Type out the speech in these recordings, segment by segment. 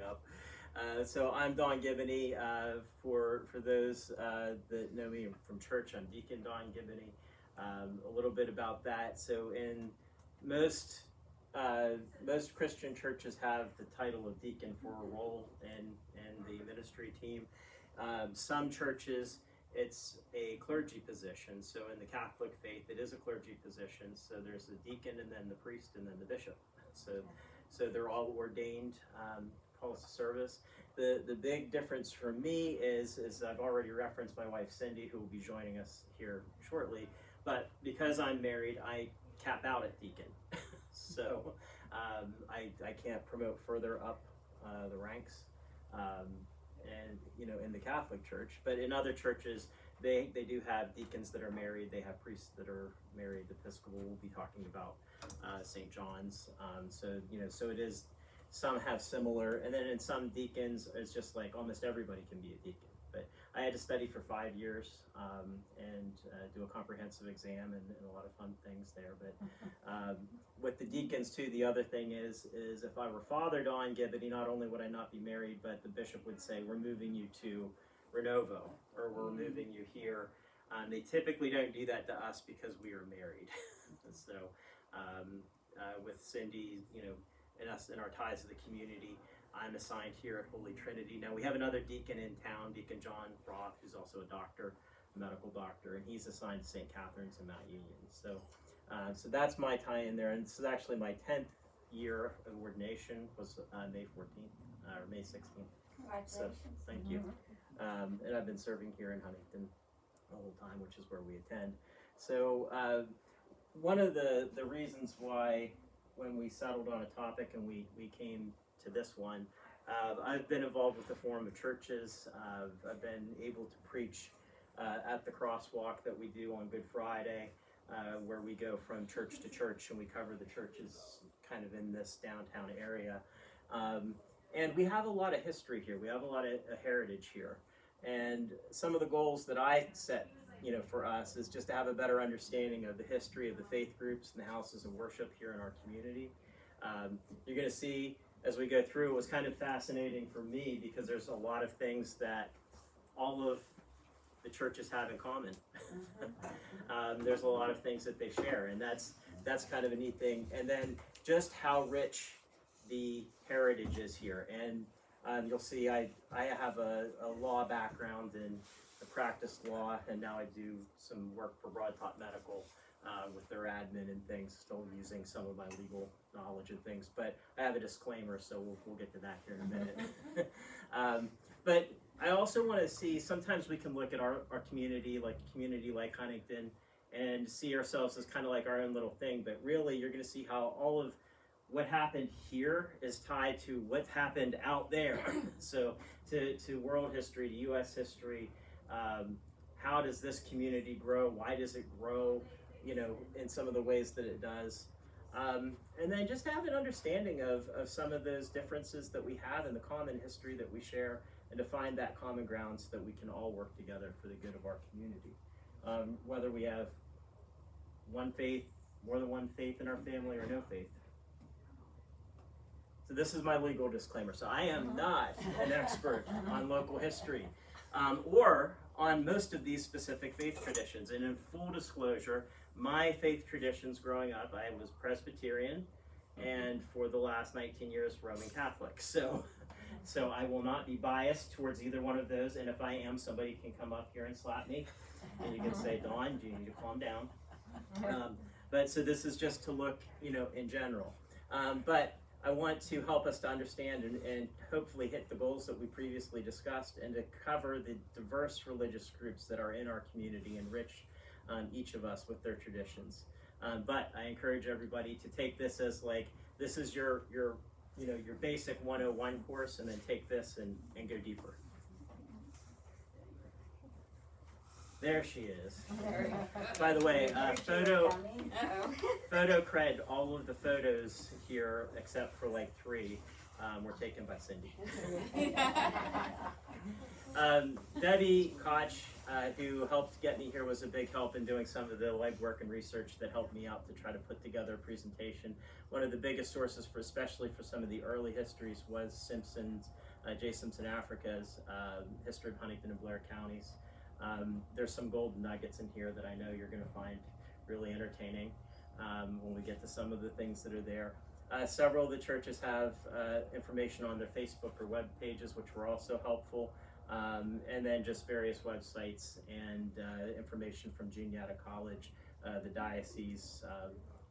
up. So I'm Don Gibboney. For those that know me from church, I'm Deacon Don Gibboney. A little bit about that. So in most Christian churches have the title of deacon for a role in the ministry team. Some churches it's a clergy position. So in the Catholic faith, it is a clergy position. So there's the deacon and then the priest and then the bishop. So they're all ordained calls to service. The big difference for me is I've already referenced my wife Cindy, who will be joining us here shortly. But because I'm married, I cap out at deacon. So I can't promote further up the ranks. And in the Catholic Church, but in other churches, they do have deacons that are married. They have priests that are married. Episcopal, we'll be talking about St. John's. So it is. Some have similar, and then in some deacons, it's just like almost everybody can be a deacon. But I had to study for 5 years and do a comprehensive exam and a lot of fun things there. But with the deacons too, the other thing is if I were Father Don Gibboney, not only would I not be married, but the bishop would say, we're moving you to Renovo, or we're moving you here. They typically don't do that to us because we are married. So with Cindy, and us and our ties to the community, I'm assigned here at Holy Trinity. Now we have another deacon in town, Deacon John Roth, who's also a doctor, a medical doctor, and he's assigned to St. Catherine's in Mount Union. So that's my tie in there, and this is actually my 10th year of ordination, was May 14th, or May 16th. Congratulations. So, thank you. And I've been serving here in Huntingdon the whole time, which is where we attend. So one of the reasons why when we settled on a topic and we came to this one, I've been involved with the Forum of Churches. I've been able to preach at the crosswalk that we do on Good Friday, where we go from church to church and we cover the churches kind of in this downtown area. And we have a lot of history here. We have a lot of heritage here. And some of the goals that I set for us is just to have a better understanding of the history of the faith groups and the houses of worship here in our community. You're going to see as we go through, it was kind of fascinating for me because there's a lot of things that all of the churches have in common. There's a lot of things that they share, and that's kind of a neat thing. And then just how rich the heritage is here. And you'll see I have a law background in I practiced law, and now I do some work for Broadtop Medical with their admin and things, still using some of my legal knowledge and things. But I have a disclaimer, so we'll get to that here in a minute. But I also want to see, sometimes we can look at our community like Huntingdon, and see ourselves as kind of like our own little thing. But really, you're going to see how all of what happened here is tied to what happened out there. So to world history, to U.S. history. How does this community grow? Why does it grow, in some of the ways that it does? And then just have an understanding of some of those differences that we have in the common history that we share, and to find that common ground so that we can all work together for the good of our community. Whether we have one faith, more than one faith in our family, or no faith. So this is my legal disclaimer. So I am not an expert on local history. Or on most of these specific faith traditions. And in full disclosure, my faith traditions growing up, I was Presbyterian, and for the last 19 years, Roman Catholic. So I will not be biased towards either one of those, and if I am, somebody can come up here and slap me, and you can say, Dawn, do you need to calm down? But so this is just to look, in general. But I want to help us to understand and hopefully hit the goals that we previously discussed, and to cover the diverse religious groups that are in our community, enrich each of us with their traditions. But I encourage everybody to take this as this is your basic 101 course, and then take this and go deeper. There she is. By the way, photo cred, all of the photos here, except for 3, were taken by Cindy. Debbie Koch, who helped get me here, was a big help in doing some of the legwork and research that helped me out to try to put together a presentation. One of the biggest sources, especially for some of the early histories, was J. Simpson Africa's history of Huntingdon and Blair counties. There's some golden nuggets in here that I know you're going to find really entertaining when we get to some of the things that are there. Several of the churches have information on their Facebook or web pages, which were also helpful. And then just various websites and information from Juniata College, the diocese.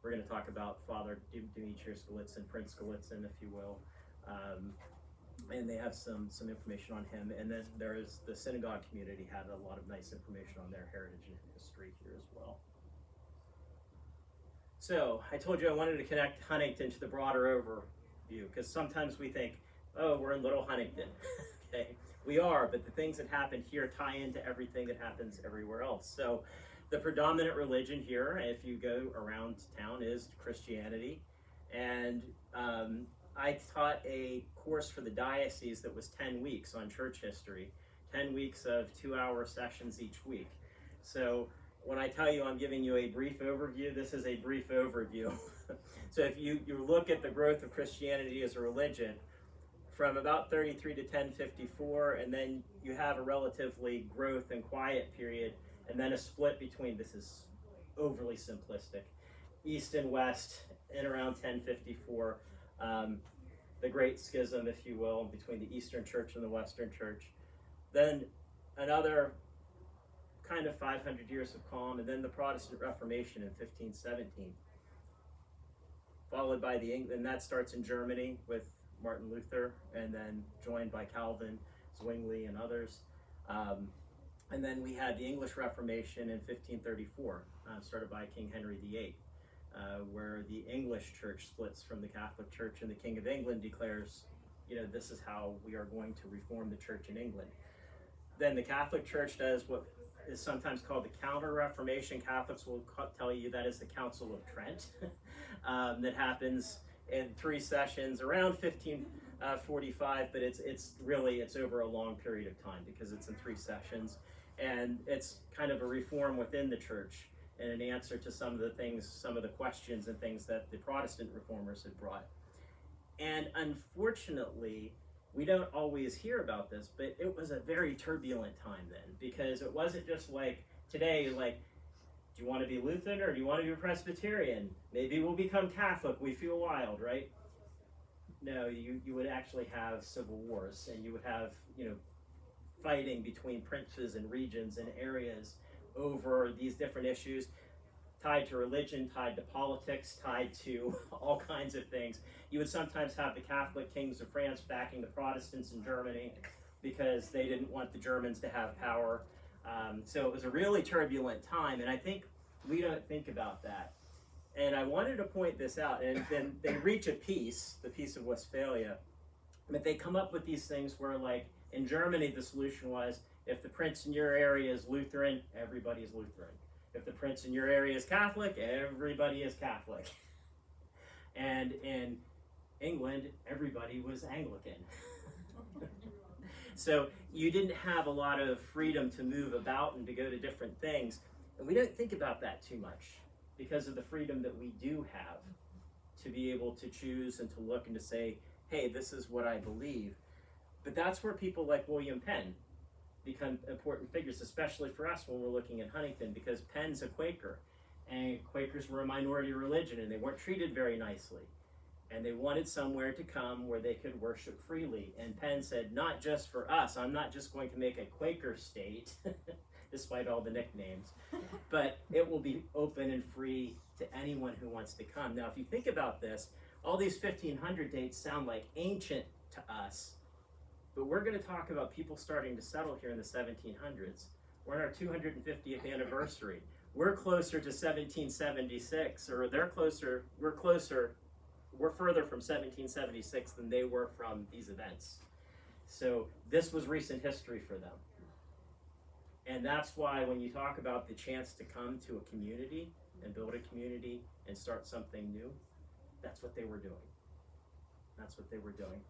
We're going to talk about Father Demetrius Gallitzin, Prince Gallitzin, if you will. And they have some information on him. And then there is the synagogue community had a lot of nice information on their heritage and history here as well. So I told you I wanted to connect Huntingdon to the broader overview, because sometimes we think, oh, we're in Little Huntingdon. Okay, we are, but the things that happen here tie into everything that happens everywhere else. So the predominant religion here, if you go around town, is Christianity. And I taught a course for the diocese that was 10 weeks on church history, 10 weeks of 2-hour sessions each week. So when I tell you I'm giving you a brief overview, this is a brief overview. So if you look at the growth of Christianity as a religion, from about 33 to 1054, and then you have a relatively growth and quiet period, and then a split between, this is overly simplistic, East and West in around 1054, the Great Schism, if you will, between the Eastern Church and the Western Church. Then another kind of 500 years of calm, and then the Protestant Reformation in 1517, followed by and that starts in Germany with Martin Luther, and then joined by Calvin, Zwingli, and others. And then we had the English Reformation in 1534, started by King Henry VIII, where the English church splits from the Catholic Church, and the King of England declares, this is how we are going to reform the church in England. Then the Catholic Church does what is sometimes called the Counter-Reformation. Catholics will tell you that is the Council of Trent, that happens in 3 sessions around 1545, but it's over a long period of time because it's in 3 sessions, and it's kind of a reform within the church and an answer to some of the questions and things that the Protestant reformers had brought. And unfortunately, we don't always hear about this, but it was a very turbulent time then, because it wasn't just like today, like, do you want to be Lutheran or do you want to be Presbyterian? Maybe we'll become Catholic, we feel wild, right? No, you would actually have civil wars, and you would have, fighting between princes and regions and areas over these different issues, tied to religion, tied to politics, tied to all kinds of things. You would sometimes have the Catholic kings of France backing the Protestants in Germany because they didn't want the Germans to have power. So it was a really turbulent time, and I think we don't think about that. And I wanted to point this out, and then they reach a peace, the Peace of Westphalia, but they come up with these things where, like, in Germany, the solution was, if the prince in your area is Lutheran, everybody is Lutheran. If the prince in your area is Catholic, everybody is Catholic. And in England, everybody was Anglican. So you didn't have a lot of freedom to move about and to go to different things. And we don't think about that too much because of the freedom that we do have to be able to choose and to look and to say, hey, this is what I believe. But that's where people like William Penn become important figures, especially for us when we're looking at Huntingdon, because Penn's a Quaker, and Quakers were a minority religion, and they weren't treated very nicely. And they wanted somewhere to come where they could worship freely. And Penn said, not just for us, I'm not just going to make a Quaker state, despite all the nicknames, but it will be open and free to anyone who wants to come. Now, if you think about this, all these 1500 dates sound like ancient to us, but we're going to talk about people starting to settle here in the 1700s. We're on our 250th anniversary. We're closer to 1776, or we're further from 1776 than they were from these events. So this was recent history for them. And that's why when you talk about the chance to come to a community and build a community and start something new, that's what they were doing. That's what they were doing.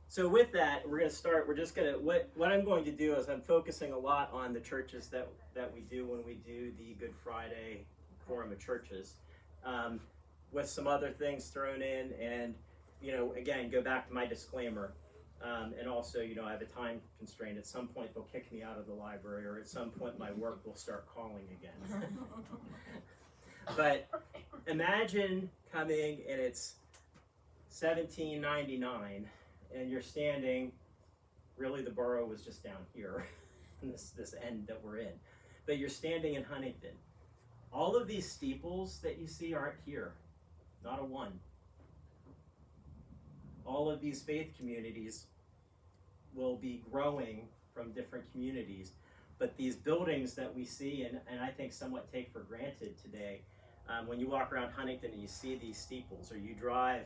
So with that, we're going to start. We're just going to, what I'm going to do is I'm focusing a lot on the churches that we do when we do the Good Friday Quorum of Churches, with some other things thrown in, and, again, go back to my disclaimer. And also, I have a time constraint. At some point, they'll kick me out of the library, or at some point, my work will start calling again. But imagine coming and it's 1799, and you're standing, really the borough was just down here, in this end that we're in. But you're standing in Huntingdon. All of these steeples that you see aren't here, not a one. All of these faith communities will be growing from different communities. But these buildings that we see, and I think somewhat take for granted today, when you walk around Huntingdon and you see these steeples, or you drive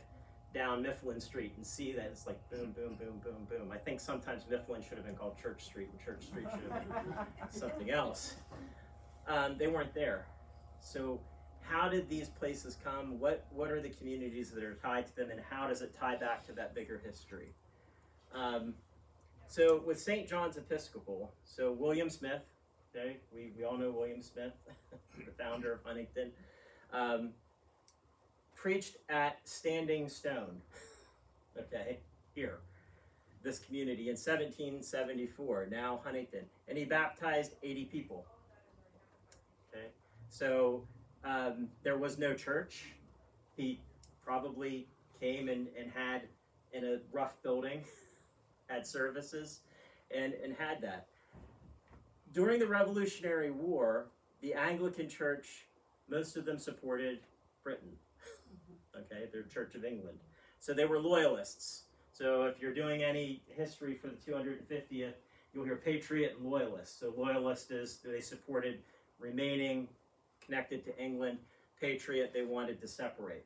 down Mifflin Street and see that it's like boom, boom, boom, boom, boom. I think sometimes Mifflin should have been called Church Street, and Church Street should have been something else. They weren't there. So how did these places come? What are the communities that are tied to them, and how does it tie back to that bigger history? So with St. John's Episcopal, so William Smith, okay, we all know William Smith, the founder of Huntingdon, preached at Standing Stone, okay, here, this community in 1774, now Huntingdon, and he baptized 80 people, okay? So there was no church. He probably came and had, in a rough building, had services, and had that. During the Revolutionary War, the Anglican Church, most of them supported Britain. Okay, they're Church of England. So they were loyalists. So if you're doing any history for the 250th, you'll hear patriot and loyalist. So loyalist is they supported remaining connected to England. Patriot, they wanted to separate.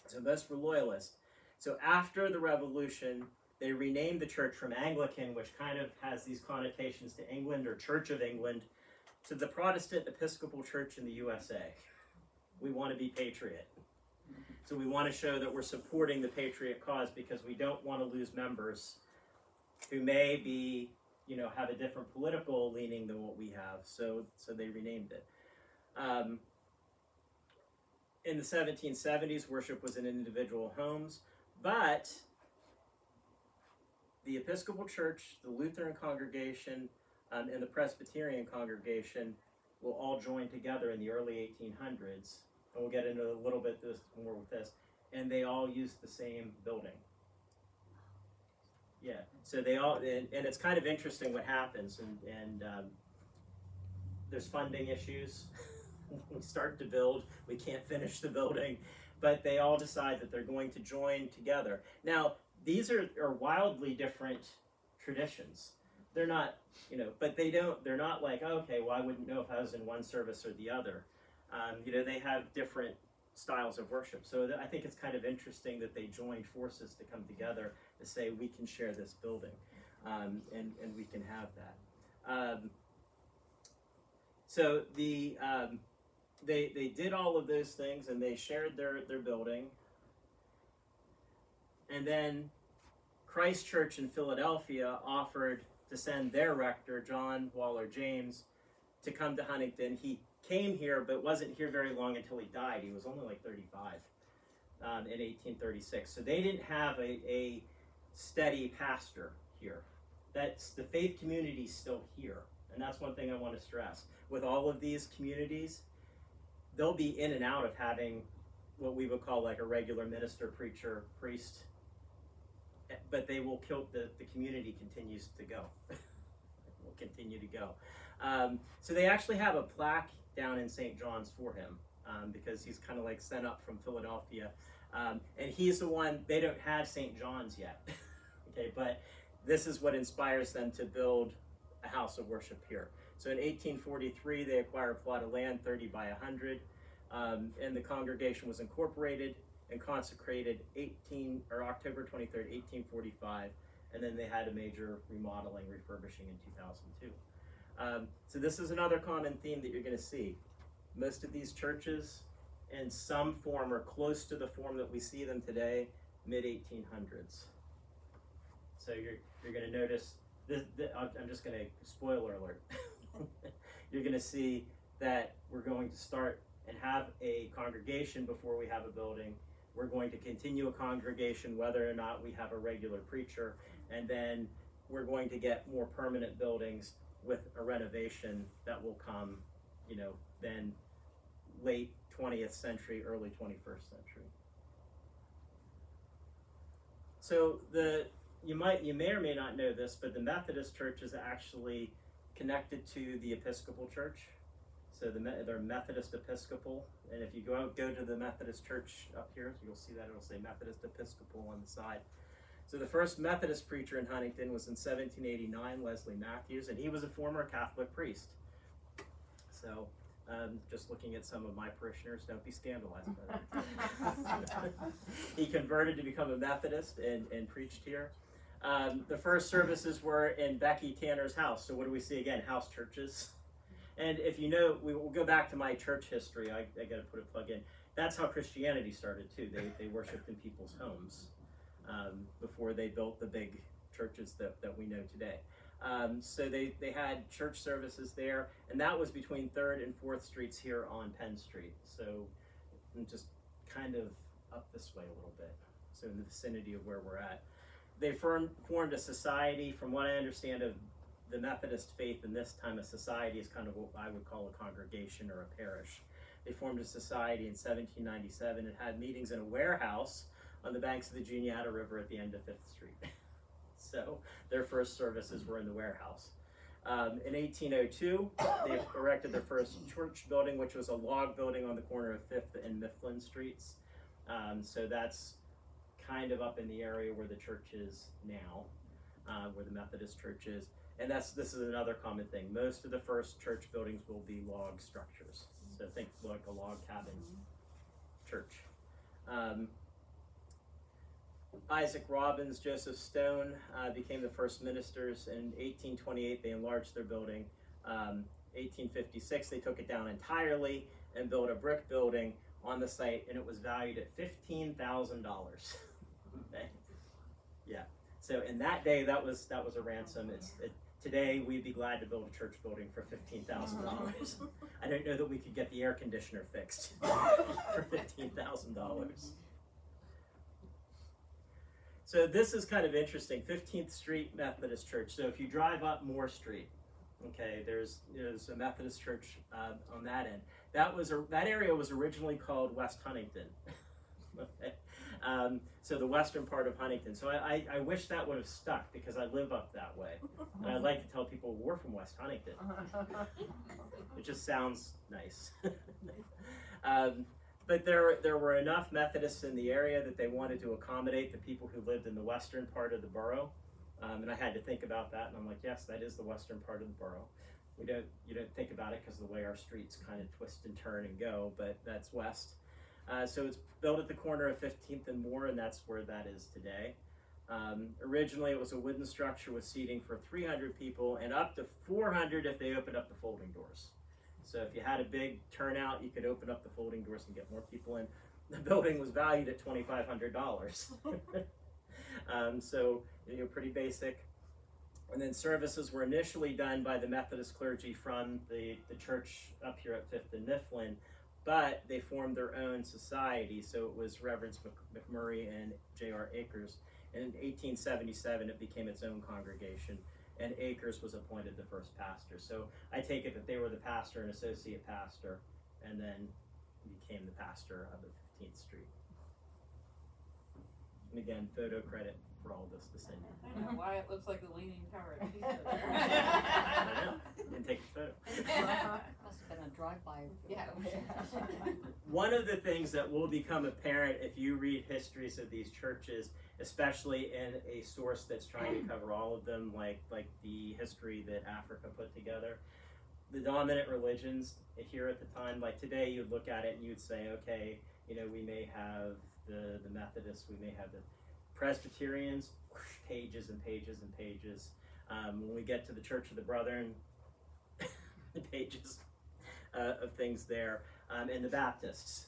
So most were loyalists. So after the Revolution, they renamed the church from Anglican, which kind of has these connotations to England or Church of England, to the Protestant Episcopal Church in the USA. We want to be patriot. So we want to show that we're supporting the patriot cause, because we don't want to lose members who may be, have a different political leaning than what we have. So they renamed it. In the 1770s, worship was in individual homes, but the Episcopal Church, the Lutheran congregation, and the Presbyterian congregation will all join together in the early 1800s. And we'll get into a little bit more with this. And they all use the same building. Yeah. So they all, and it's kind of interesting what happens. And there's funding issues. We start to build, we can't finish the building, but they all decide that they're going to join together. Now, these are wildly different traditions. They're not, but they're not like, okay, well, I wouldn't know if I was in one service or the other. They have different styles of worship. So I think it's kind of interesting that they joined forces to come together to say we can share this building, and we can have that. So they did all of those things, and they shared their building. And then Christ Church in Philadelphia offered to send their rector, John Waller James, to come to Huntingdon. He came here, but wasn't here very long until he died. He was only like 35 in 1836. So they didn't have a steady pastor here. That's the faith community's still here. And that's one thing I want to stress. With all of these communities, they'll be in and out of having what we would call like a regular minister, preacher, priest, but they will kill, the community continues to go. Will continue to go. So they actually have a plaque down in St. John's for him, because he's kind of like sent up from Philadelphia. And he's the one, they don't have St. John's yet. Okay, but this is what inspires them to build a house of worship here. So in 1843, they acquire a plot of land, 30 by 100, and the congregation was incorporated and consecrated October 23rd, 1845, and then they had a major remodeling, refurbishing in 2002. So this is another common theme that you're going to see. Most of these churches in some form or close to the form that we see them today, mid-1800s. So you're going to notice, I'm just going to, spoiler alert, you're going to see that we're going to start and have a congregation before we have a building. We're going to continue a congregation whether or not we have a regular preacher, and then we're going to get more permanent buildings with a renovation that will come, then late 20th century, early 21st century. So you may or may not know this, but the Methodist Church is actually connected to the Episcopal Church. So they're Methodist Episcopal, and if you go to the Methodist Church up here, you'll see that it'll say Methodist Episcopal on the side. So the first Methodist preacher in Huntingdon was in 1789, Leslie Matthews, and he was a former Catholic priest. So just looking at some of my parishioners, don't be scandalized by that. He converted to become a Methodist and preached here. The first services were in Becky Tanner's house. So what do we see again? House churches. And if you know, we will go back to my church history. I got to put a plug in. That's how Christianity started too. They worshipped in people's homes before they built the big churches that we know today. So they had church services there, and that was between 3rd and 4th Streets here on Penn Street. So just kind of up this way a little bit, so in the vicinity of where we're at. They formed a society, from what I understand of the Methodist faith in this time. A society is kind of what I would call a congregation or a parish. They formed a society in 1797 and had meetings in a warehouse on the banks of the Juniata River at the end of 5th Street. So their first services were in the warehouse. In 1802, they erected their first church building, which was a log building on the corner of 5th and Mifflin Streets. So that's kind of up in the area where the church is now, where the Methodist Church is. And this is another common thing. Most of the first church buildings will be log structures. So think like a log cabin church. Isaac Robbins, Joseph Stone became the first ministers. In 1828, they enlarged their building. 1856, they took it down entirely and built a brick building on the site, and it was valued at $15,000. Okay. Yeah. So in that day, that was a ransom. Today, we'd be glad to build a church building for $15,000. I don't know that we could get the air conditioner fixed for $15,000. So this is kind of interesting. 15th Street Methodist Church. So if you drive up Moore Street, okay, there's a Methodist church on that end. That area was originally called West Huntingdon. Okay. So the western part of Huntingdon. So I wish that would have stuck, because I live up that way. And I'd like to tell people we're from West Huntingdon. It just sounds nice. But there were enough Methodists in the area that they wanted to accommodate the people who lived in the western part of the borough. And I had to think about that, and I'm like, yes, that is the western part of the borough. You don't think about it because of the way our streets kind of twist and turn and go, but that's west. So it's built at the corner of 15th and Moore, and that's where that is today. Originally, it was a wooden structure with seating for 300 people and up to 400 if they opened up the folding doors. So if you had a big turnout, you could open up the folding doors and get more people in. The building was valued at $2,500. So pretty basic. And then services were initially done by the Methodist clergy from the church up here at 5th and Mifflin, but they formed their own society. So it was Reverends McMurray and J.R. Akers. And in 1877, it became its own congregation, and Akers was appointed the first pastor. So I take it that they were the pastor and associate pastor, and then became the pastor of the 15th Street. And again, photo credit for all this to Cindy. I don't know why it looks like a leaning tower. I know. Didn't take the photo. Must have been a drive-by. Yeah. One of the things that will become apparent if you read histories of these churches, especially in a source that's trying to cover all of them, like the history that Africa put together, the dominant religions here at the time, like today, you'd look at it and you'd say, okay, we may have the Methodists, we may have the Presbyterians, pages and pages and pages. When we get to the Church of the Brethren, pages of things there. and the Baptists.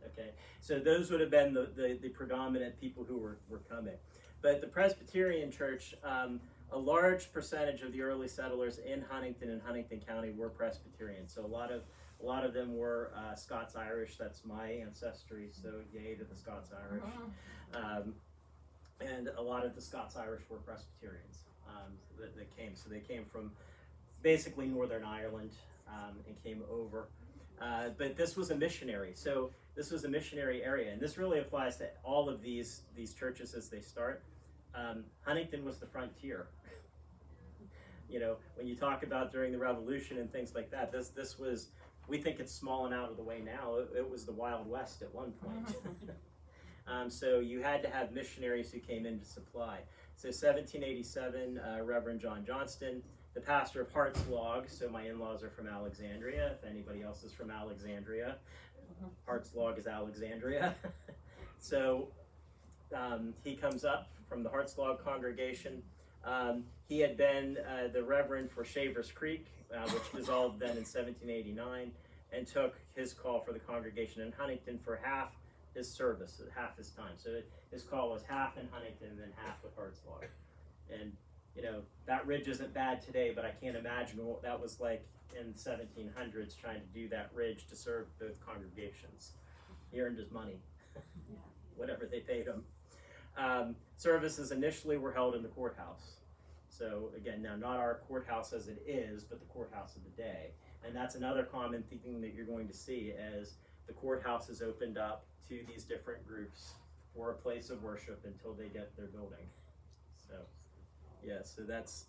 Okay, so those would have been the predominant people who were coming. But the Presbyterian Church, a large percentage of the early settlers in Huntingdon and Huntingdon County were Presbyterian. So a lot of them were Scots-Irish. That's my ancestry, so yay to the Scots-Irish. And a lot of the Scots-Irish were Presbyterians that came. So they came from basically Northern Ireland and came over. But this was a missionary. So this was a missionary area. And this really applies to all of these churches as they start. Huntingdon was the frontier. You know, when you talk about during the Revolution and things like that, this was, we think it's small and out of the way now. It was the Wild West at one point. So you had to have missionaries who came in to supply. So 1787, Reverend John Johnston, the pastor of Hartslog. So my in-laws are from Alexandria. If anybody else is from Alexandria, Hartslog is Alexandria. So he comes up from the Hartslog congregation. He had been the reverend for Shavers Creek, which dissolved then in 1789, and took his call for the congregation in Huntingdon for half his service, half his time. So his call was half in Huntingdon and then half with Hartslog. And, you know, that ridge isn't bad today, but I can't imagine what that was like in the 1700s trying to do that ridge to serve both congregations. He earned his money, whatever they paid him. Services initially were held in the courthouse. So again, now not our courthouse as it is, but the courthouse of the day. And that's another common thing that you're going to see as the courthouse is opened up to these different groups for a place of worship until they get their building. So yeah, so that's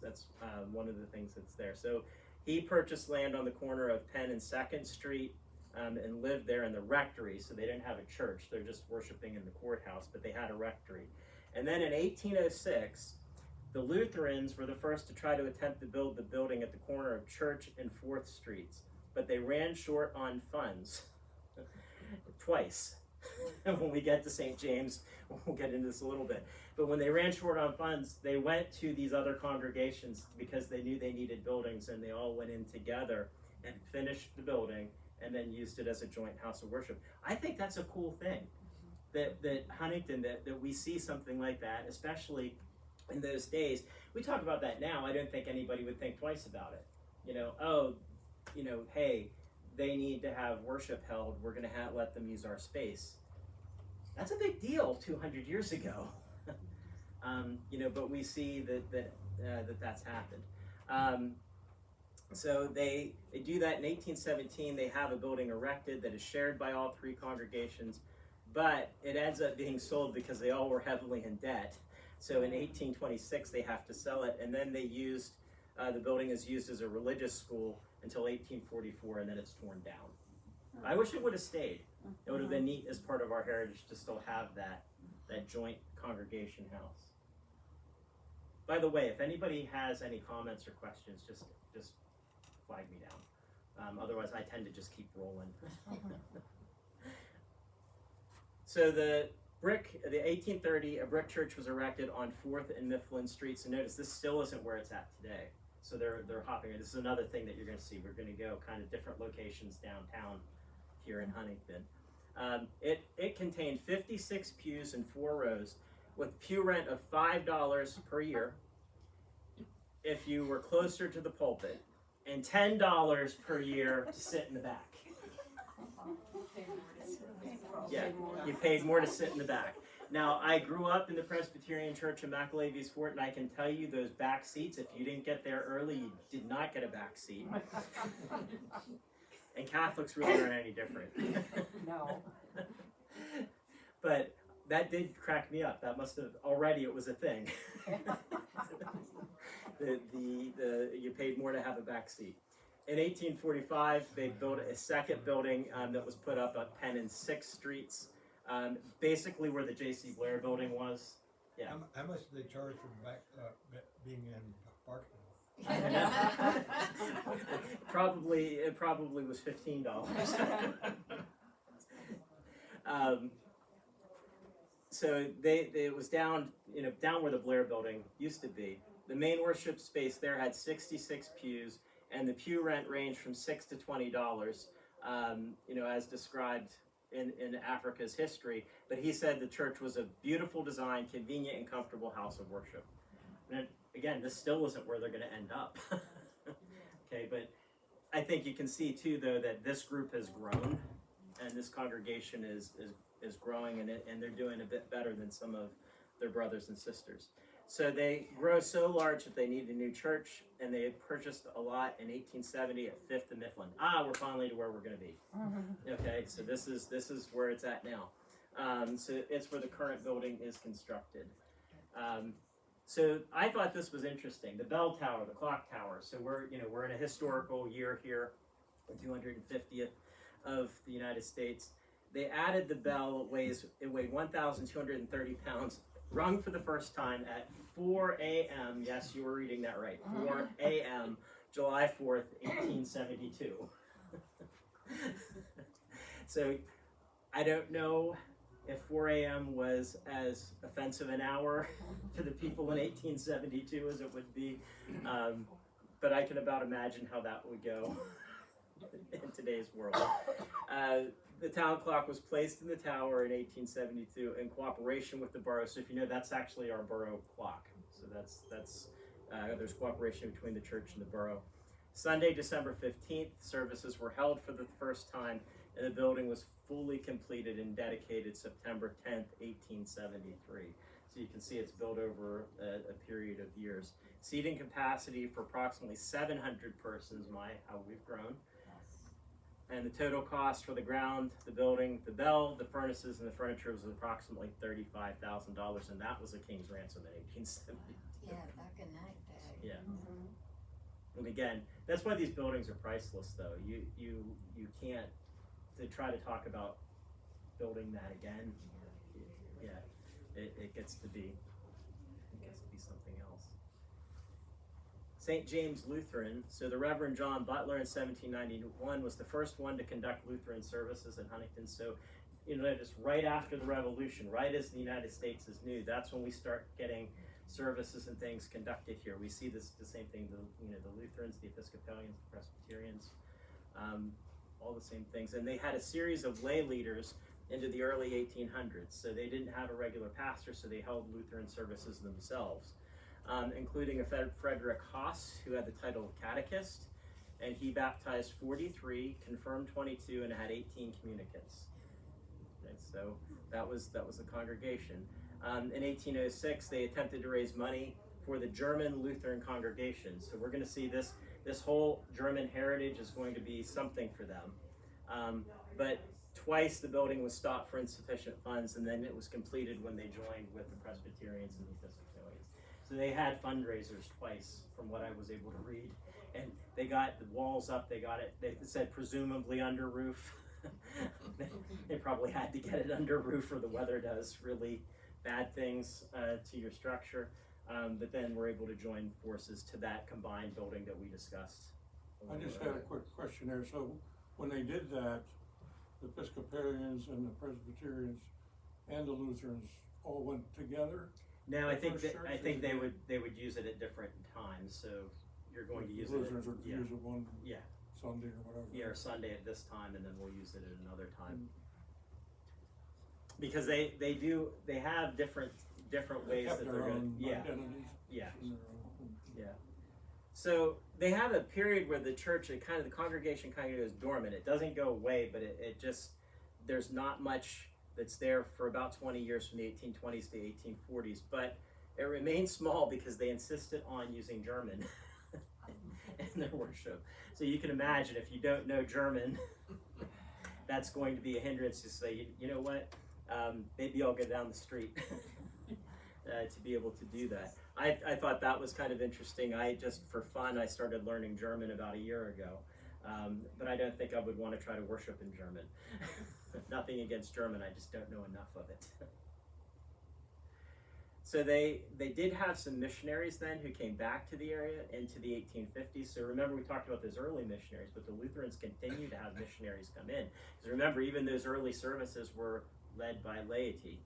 one of the things that's there. So he purchased land on the corner of Penn and 2nd Street and lived there in the rectory. So they didn't have a church, they're just worshiping in the courthouse, but they had a rectory. And then in 1806, the Lutherans were the first to try to attempt to build the building at the corner of Church and 4th Streets, but they ran short on funds twice. And when we get to St. James, we'll get into this a little bit. But when they ran short on funds, they went to these other congregations because they knew they needed buildings, and they all went in together and finished the building and then used it as a joint house of worship. I think that's a cool thing that Huntingdon, that we see something like that, especially in those days. We talk about that now. I don't think anybody would think twice about it. You know, oh, you know, hey, they need to have worship held. We're going to let them use our space. That's a big deal 200 years ago. You know, but we see that's happened. So they do that in 1817. They have a building erected that is shared by all three congregations, but it ends up being sold because they all were heavily in debt. So in 1826, they have to sell it, and then they used, the building is used as a religious school until 1844, and then it's torn down. I wish it would have stayed. It would have been neat as part of our heritage to still have that joint congregation house. By the way, if anybody has any comments or questions, just flag me down. Otherwise, I tend to just keep rolling. So the 1830, a brick church was erected on 4th and Mifflin Streets. And notice, this still isn't where it's at today. So they're hopping. This is another thing that you're going to see. We're going to go kind of different locations downtown here in Huntingdon. It contained 56 pews in 4 rows with pew rent of $5 per year if you were closer to the pulpit, and $10 per year to sit in the back. Yeah, you paid more to sit in the back. Now, I grew up in the Presbyterian Church in McAlevy's Fort, and I can tell you those back seats, if you didn't get there early, you did not get a back seat. And Catholics really aren't any different. No. But that did crack me up. That must have, already it was a thing. You paid more to have a back seat. In 1845, they built a second building that was put up at Penn and 6th Streets, basically where the J.C. Blair building was. Yeah. How much do they charge for back being in parking? It probably was $15. So it was down where the Blair building used to be. The main worship space there had 66 pews, and the pew rent ranged from $6 to $20. as described in Africa's history. But he said the church was a beautiful design, convenient and comfortable house of worship. And again, this still isn't where they're going to end up. Okay, but I think you can see too, though, that this group has grown, and this congregation is growing, and they're doing a bit better than some of their brothers and sisters. So they grow so large that they need a new church, and they had purchased a lot in 1870 at 5th and Mifflin. We're finally to where we're going to be. Okay, so this is where it's at now. So it's where the current building is constructed. So I thought this was interesting. The bell tower, the clock tower. So we're in a historical year here, the 250th of the United States. They added the bell. It weighed 1,230 pounds. Rung for the first time at 4 a.m. Yes, you were reading that right. 4 a.m. July 4th, 1872. So I don't know if 4 a.m. was as offensive an hour to the people in 1872 as it would be, but I can about imagine how that would go in today's world. The town clock was placed in the tower in 1872 in cooperation with the borough. So if you know, that's actually our borough clock. So there's cooperation between the church and the borough. Sunday, December 15th, services were held for the first time, and the building was fully completed and dedicated September 10th, 1873. So you can see it's built over a period of years. Seating capacity for approximately 700 persons. How we've grown. And the total cost for the ground, the building, the bell, the furnaces, and the furniture was approximately $35,000, and that was a king's ransom in 1872. Yeah, back in that day. Yeah. And again, that's why these buildings are priceless, though. You can't, to try to talk about building that again. Yeah, it gets to be something else. St. James Lutheran. So the Reverend John Butler in 1791 was the first one to conduct Lutheran services in Huntingdon. So, just right after the Revolution, right as the United States is new, that's when we start getting services and things conducted here. We see the same thing. The Lutherans, the Episcopalians, the Presbyterians, all the same things. And they had a series of lay leaders into the early 1800s. So they didn't have a regular pastor, so they held Lutheran services themselves. Including a Frederick Haas, who had the title of catechist, and he baptized 43, confirmed 22, and had 18 communicants. Okay, so that was the congregation. In 1806, they attempted to raise money for the German Lutheran congregation. So we're going to see this whole German heritage is going to be something for them. But twice the building was stopped for insufficient funds, and then it was completed when they joined with the Presbyterians and the Episcopalians. So they had fundraisers twice, from what I was able to read, and they got the walls up. They said presumably under roof. They probably had to get it under roof, or the weather does really bad things to your structure. But then we're able to join forces to that combined building that we discussed. I just had a quick question there. So when they did that, the Episcopalians and the Presbyterians and the Lutherans all went together? No, I think they would use it at different times. So you're going to use it. Lutherans would use it one Sunday or whatever. Yeah, or Sunday at this time, and then we'll use it at another time. Because they have different ways that they're going to identities. Yeah. So they have a period where the church, the congregation kind of goes dormant. It doesn't go away, but it just, there's not much that's there for about 20 years, from the 1820s to 1840s. But it remains small because they insisted on using German in their worship. So you can imagine, if you don't know German, that's going to be a hindrance to say, you know what, maybe I'll go down the street to be able to do that. I thought that was kind of interesting. For fun, I started learning German about a year ago. But I don't think I would want to try to worship in German. Nothing against German, I just don't know enough of it. So they did have some missionaries then who came back to the area into the 1850s. So remember, we talked about those early missionaries, but the Lutherans continue to have missionaries come in. Because remember, even those early services were led by laity.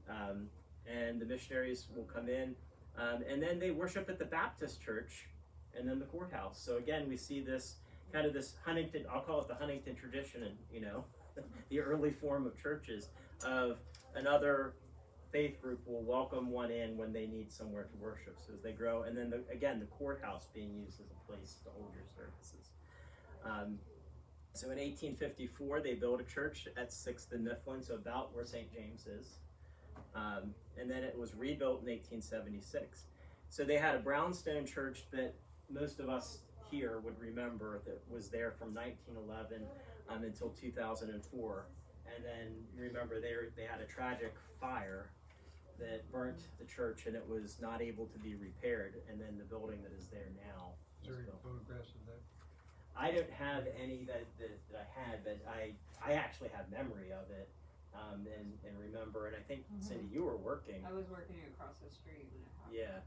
And the missionaries will come in, and then they worship at the Baptist church and then the courthouse. So again, we see this kind of this Huntington, I'll call it the Huntington tradition, and you know, the early form of churches of another faith group will welcome one in when they need somewhere to worship. So as they grow, and then again, the courthouse being used as a place to hold your services. So in 1854, they built a church at 6th and Mifflin, so about where St. James is. And then it was rebuilt in 1876. So they had a brownstone church that most of us here would remember that was there from 1911 until 2004. And then remember they had a tragic fire that burnt the church, and it was not able to be repaired. And then the building that is there now. Is there any photographs of that? I don't have any that I had, but I actually have memory of it, and remember. And I think Cindy, you were working. I was working across the street when it happened.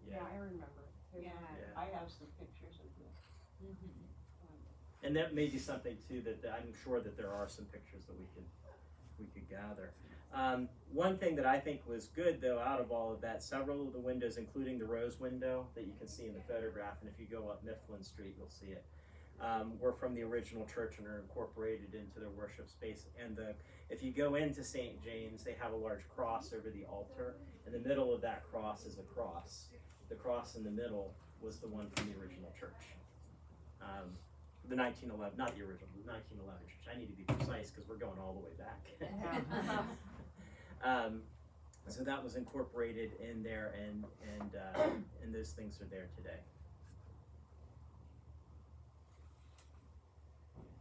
Yeah. Yeah, I remember. Yeah. I have some pictures of this. And that may be something too that I'm sure that there are some pictures that we could gather. One thing that I think was good though out of all of that, several of the windows, including the rose window that you can see in the photograph, and if you go up Mifflin Street, you'll see it, were from the original church and are incorporated into their worship space. And if you go into St. James, they have a large cross over the altar. In the middle of that cross is a cross. The cross in the middle was the one from the original church. The 1911, not the original, the 1911 church. I need to be precise because we're going all the way back. So that was incorporated in there, and those things are there today.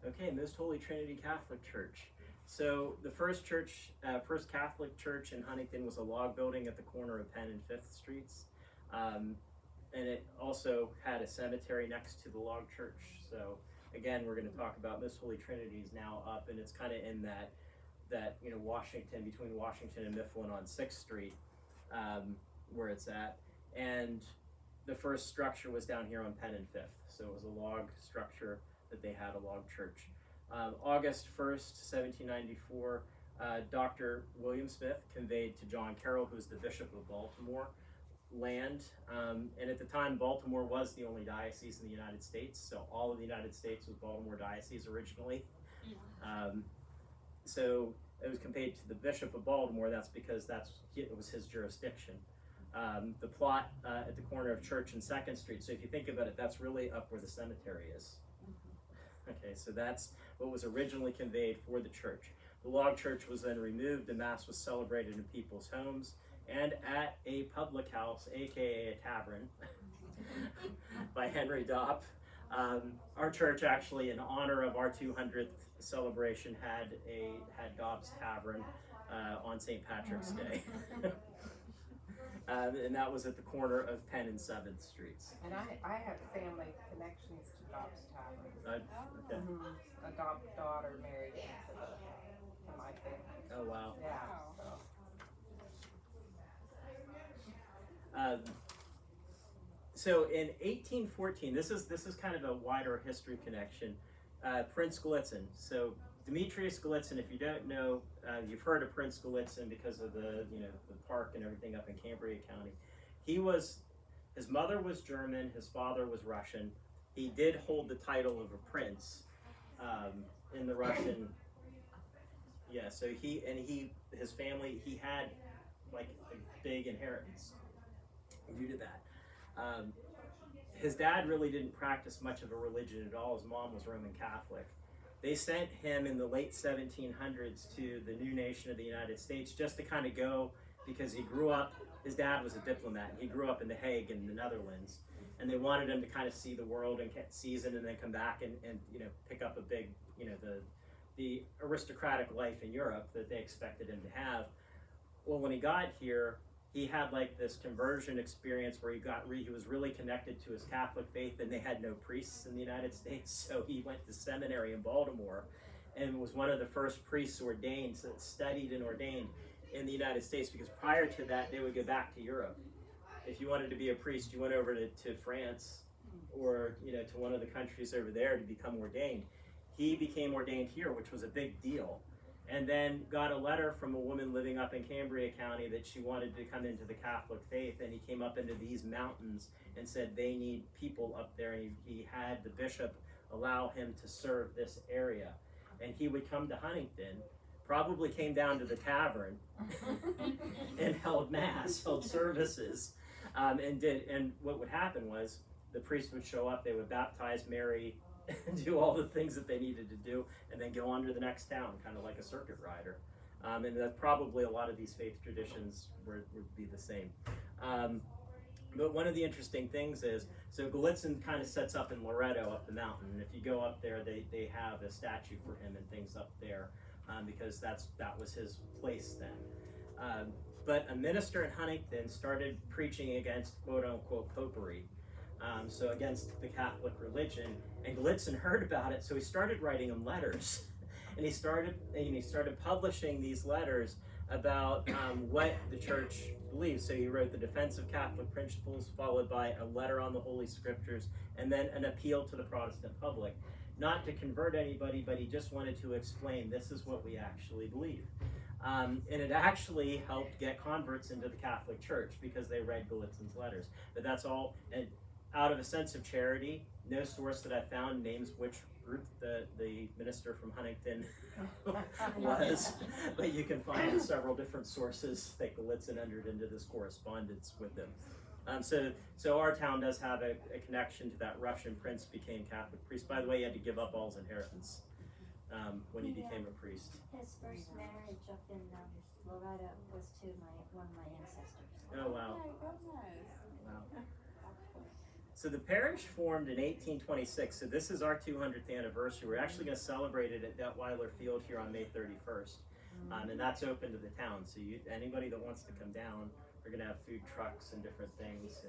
Okay, Most Holy Trinity Catholic Church. So the first church, first Catholic church in Huntingdon was a log building at the corner of Penn and 5th Streets. And it also had a cemetery next to the log church. So again, we're going to talk about Most Holy Trinity is now up, and it's kind of in that Washington, between Washington and Mifflin on 6th Street, where it's at. And the first structure was down here on Penn and 5th. So it was a log structure that they had, a log church. August 1st, 1794, Dr. William Smith conveyed to John Carroll, who was the Bishop of Baltimore, land. And at the time, Baltimore was the only diocese in the United States. So all of the United States was Baltimore Diocese originally. So it was conveyed to the Bishop of Baltimore. That's because it was his jurisdiction. The plot at the corner of Church and 2nd Street. So if you think about it, that's really up where the cemetery is. Okay, so that's what was originally conveyed for the church. The log church was then removed, and Mass was celebrated in people's homes and at a public house, aka a tavern, by Henry Dopp. Our church actually, in honor of our 200th celebration, had Dobb's Tavern on St. Patrick's Day. And that was at the corner of Penn and 7th Streets. And I have family connections to Dobbs Tavern. Okay. A Dobbs daughter married into my family. Oh, wow. Yeah. So in 1814, this is kind of a wider history connection. Prince Gallitzin. So Demetrius Gallitzin, if you don't know, you've heard of Prince Gallitzin because of the park and everything up in Cambria County. His mother was German, his father was Russian. He did hold the title of a prince in the Russian. Yeah, so his family, he had like a big inheritance due to that. His dad really didn't practice much of a religion at all. His mom was Roman Catholic. They sent him in the late 1700s to the new nation of the United States just to kind of go, because he grew up, his dad was a diplomat. He grew up in The Hague in the Netherlands, and they wanted him to kind of see the world and get seasoned and then come back and pick up a big, the aristocratic life in Europe that they expected him to have. Well, when he got here, he had like this conversion experience where he was really connected to his Catholic faith, and they had no priests in the United States, so he went to seminary in Baltimore and was one of the first priests ordained, that studied and ordained in the United States, because prior to that they would go back to Europe. If you wanted to be a priest, you went over to France or to one of the countries over there to become ordained. He became ordained here, which was a big deal. And then got a letter from a woman living up in Cambria County that she wanted to come into the Catholic faith, and he came up into these mountains and said they need people up there, and he had the bishop allow him to serve this area. And he would come to Huntingdon, probably came down to the tavern and held mass, held services, and what would happen was the priest would show up, they would baptize Mary, do all the things that they needed to do, and then go on to the next town, kind of like a circuit rider. And that probably a lot of these faith traditions would be the same. But one of the interesting things is, so Gallitzin kind of sets up in Loretto up the mountain, and if you go up there, they have a statue for him and things up there, because that was his place then. But a minister in Huntingdon started preaching against quote-unquote popery, so against the Catholic religion, and Gallitzin heard about it, so he started writing him letters. And he started publishing these letters about what the church believes. So he wrote the Defense of Catholic Principles, followed by a letter on the Holy Scriptures, and then an appeal to the Protestant public. Not to convert anybody, but he just wanted to explain this is what we actually believe. And it actually helped get converts into the Catholic Church because they read Gallitzin's letters. But that's all, and out of a sense of charity, no source that I found names which group the minister from Huntingdon was, but you can find several different sources that Gallitzin entered into this correspondence with them. So our town does have a connection to that Russian prince became Catholic priest. By the way, he had to give up all his inheritance when he became a priest. His first marriage up in Loretto was to one of my ancestors. Oh, wow. Oh my goodness. Wow. So the parish formed in 1826, so this is our 200th anniversary. We're actually going to celebrate it at Detweiler Field here on May 31st, and that's open to the town. So anybody that wants to come down, we're going to have food trucks and different things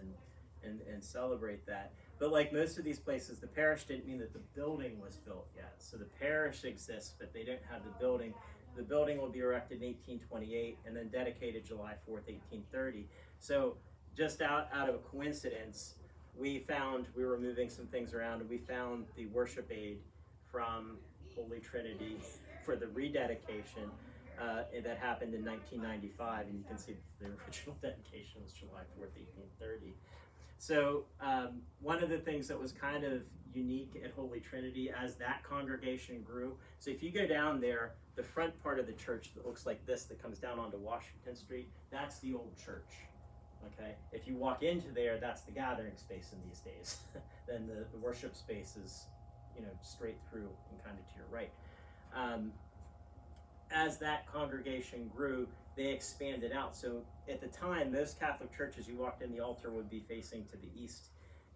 and celebrate that. But like most of these places, the parish didn't mean that the building was built yet. So the parish exists, but they don't have the building. The building will be erected in 1828 and then dedicated July 4th, 1830. So just out of a coincidence, we were moving some things around, and we found the worship aid from Holy Trinity for the rededication that happened in 1995, and you can see the original dedication was July 4th, 1830. So one of the things that was kind of unique at Holy Trinity as that congregation grew, so if you go down there, the front part of the church that looks like this that comes down onto Washington Street, that's the old church. Okay, if you walk into there, that's the gathering space in these days. Then the worship space is, straight through and kind of to your right. As that congregation grew, they expanded out. So at the time, most Catholic churches, you walked in, the altar would be facing to the east,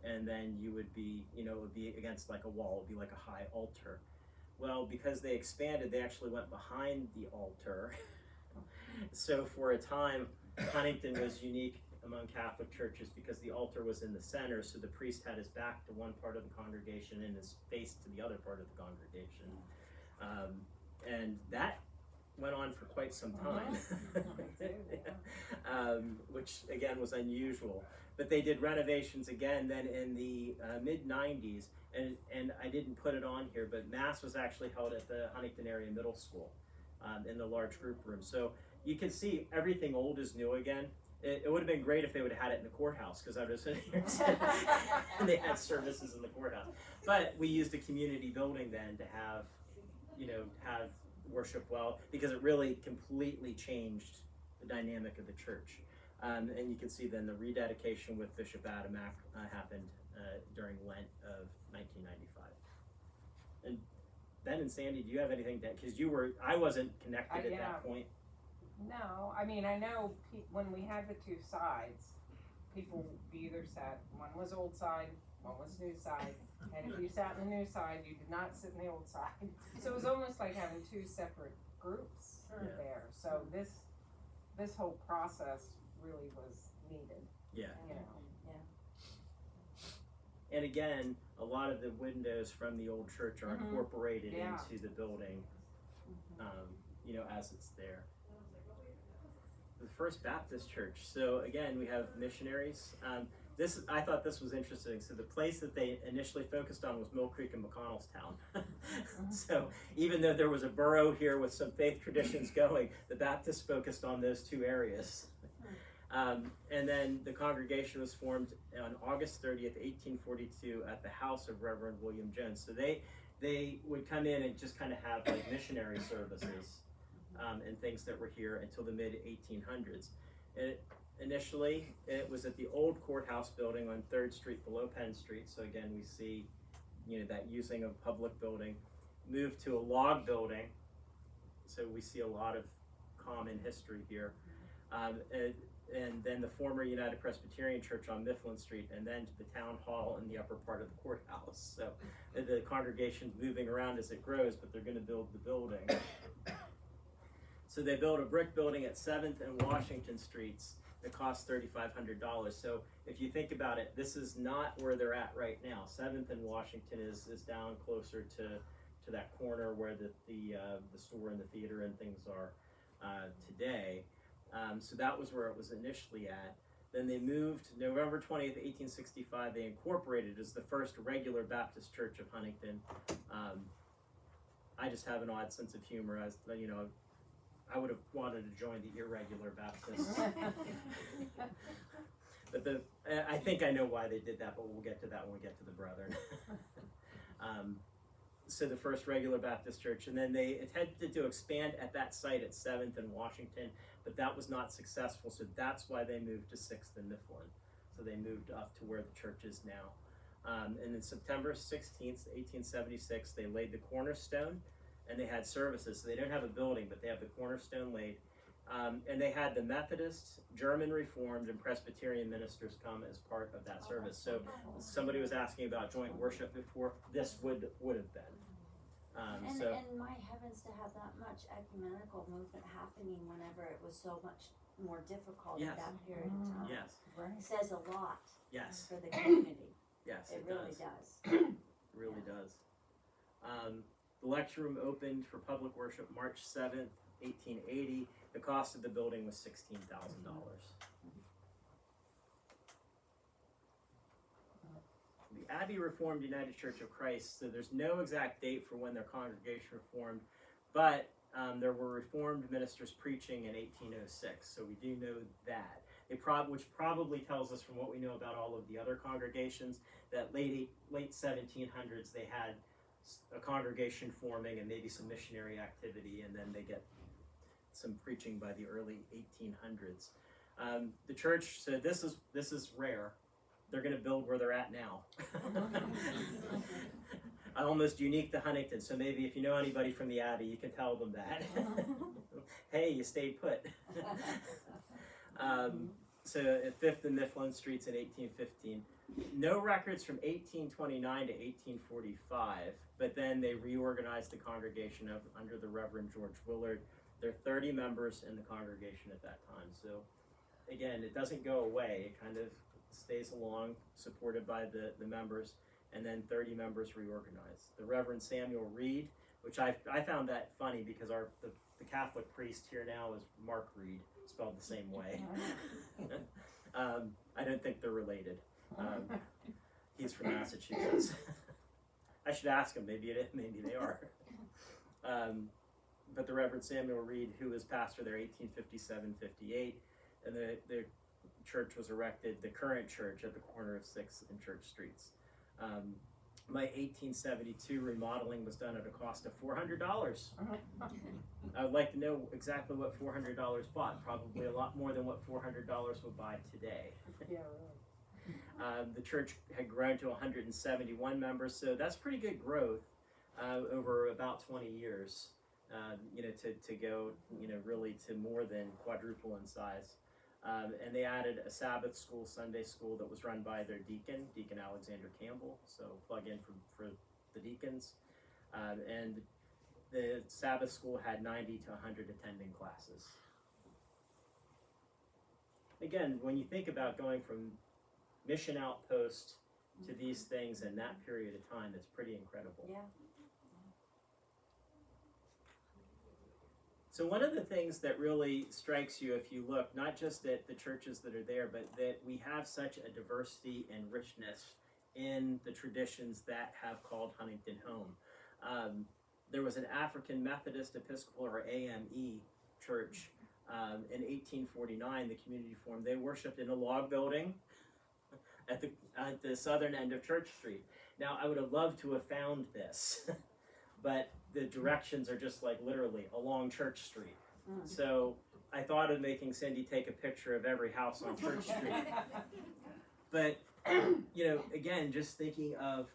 and then you would be, it would be against like a wall. It would be like a high altar. Well, because they expanded, they actually went behind the altar. So for a time, Huntingdon was unique among Catholic churches because the altar was in the center, so the priest had his back to one part of the congregation and his face to the other part of the congregation. And that went on for quite some time, which again was unusual. But they did renovations again then in the mid-90s, and I didn't put it on here, but Mass was actually held at the Huntingdon Area Middle School in the large group room. So you can see everything old is new again. It would have been great if they would have had it in the courthouse, because I was sitting here and they had services in the courthouse. But we used a community building then to have worship well, because it really completely changed the dynamic of the church. And you can see then the rededication with Bishop Adamak happened during Lent of 1995. And Ben and Sandy, do you have anything to, because I wasn't connected at that point. No, I mean, I know when we had the two sides, people either sat, one was old side, one was new side, and if you sat in the new side, you did not sit in the old side. So it was almost like having two separate groups there. So this whole process really was needed. Yeah. Yeah. And again, a lot of the windows from the old church are incorporated into the building, as it's there. The First Baptist Church. So again, we have missionaries. I thought this was interesting. So the place that they initially focused on was Mill Creek and McConnellstown. So even though there was a borough here with some faith traditions going, the Baptists focused on those two areas. And then the congregation was formed on August 30th, 1842 at the house of Reverend William Jones. So they would come in and just kind of have like missionary services and things that were here until the mid 1800s. Initially, it was at the old courthouse building on 3rd Street below Penn Street. So again, we see, that using of public building. Moved to a log building. So we see a lot of common history here. And then the former United Presbyterian Church on Mifflin Street, and then to the town hall in the upper part of the courthouse. So the congregation's moving around as it grows, but they're going to build the building. So they built a brick building at 7th and Washington Streets that cost $3,500. So if you think about it, this is not where they're at right now. 7th and Washington is down closer to that corner where the store and the theater and things are today. So that was where it was initially at. Then they moved November 20th, 1865. They incorporated as the first regular Baptist church of Huntingdon. I just have an odd sense of humor. I would have wanted to join the irregular Baptists. But I think I know why they did that, but we'll get to that when we get to the Brethren. So the first regular Baptist church, and then they attempted to expand at that site at 7th and Washington, but that was not successful, so that's why they moved to 6th and Mifflin. So they moved up to where the church is now. And then September 16th, 1876, they laid the cornerstone, and they had services. So they don't have a building, but they have the cornerstone laid. And they had the Methodist, German Reformed, and Presbyterian ministers come as part of that service. So somebody was asking about joint worship before. This would have been. And my heavens, to have that much ecumenical movement happening whenever it was so much more difficult Yes. at that period of time. Yes. Right. Says a lot Yes. for the community. Yes. It really does. It really does. The lecture room opened for public worship March 7th, 1880. The cost of the building was $16,000. The Abbey Reformed United Church of Christ, so there's no exact date for when their congregation reformed, but there were Reformed ministers preaching in 1806, so we do know that. Which probably tells us from what we know about all of the other congregations that late 1700s they had a congregation forming and maybe some missionary activity, and then they get some preaching by the early 1800s. The church, so this is rare. They're going to build where they're at now. Almost unique to Huntingdon, so maybe if you know anybody from the Abbey, you can tell them that. Hey, you stayed put. So at 5th and Mifflin Streets in 1815. No records from 1829 to 1845, but then they reorganized the congregation under the Reverend George Willard. There are 30 members in the congregation at that time. So again, it doesn't go away. It kind of stays along, supported by the members, and then 30 members reorganized. The Reverend Samuel Reed, which I found that funny because the Catholic priest here now is Mark Reed, spelled the same way. I don't think they're related. He's from Massachusetts. I should ask him. Maybe they are. But the Reverend Samuel Reed, who was pastor there 1857-58, and the church was erected, the current church, at the corner of 6th and Church Streets. My 1872 remodeling was done at a cost of $400. I would like to know exactly what $400 bought. Probably a lot more than what $400 would buy today. Yeah, really. The church had grown to 171 members, so that's pretty good growth over about 20 years. To go, really to more than quadruple in size. And they added a Sabbath school, Sunday school that was run by their deacon, Deacon Alexander Campbell. So plug in for the deacons. And the Sabbath school had 90 to 100 attending classes. Again, when you think about going from mission outpost to these things in that period of time, it's pretty incredible. Yeah. So one of the things that really strikes you if you look, not just at the churches that are there, but that we have such a diversity and richness in the traditions that have called Huntingdon home. There was an African Methodist Episcopal, or AME, church In 1849, the community formed. They worshipped in a log building at the southern end of Church Street. Now, I would have loved to have found this, but the directions are just like literally along Church Street. So I thought of making Cindy take a picture of every house on Church Street. But, again, just thinking of,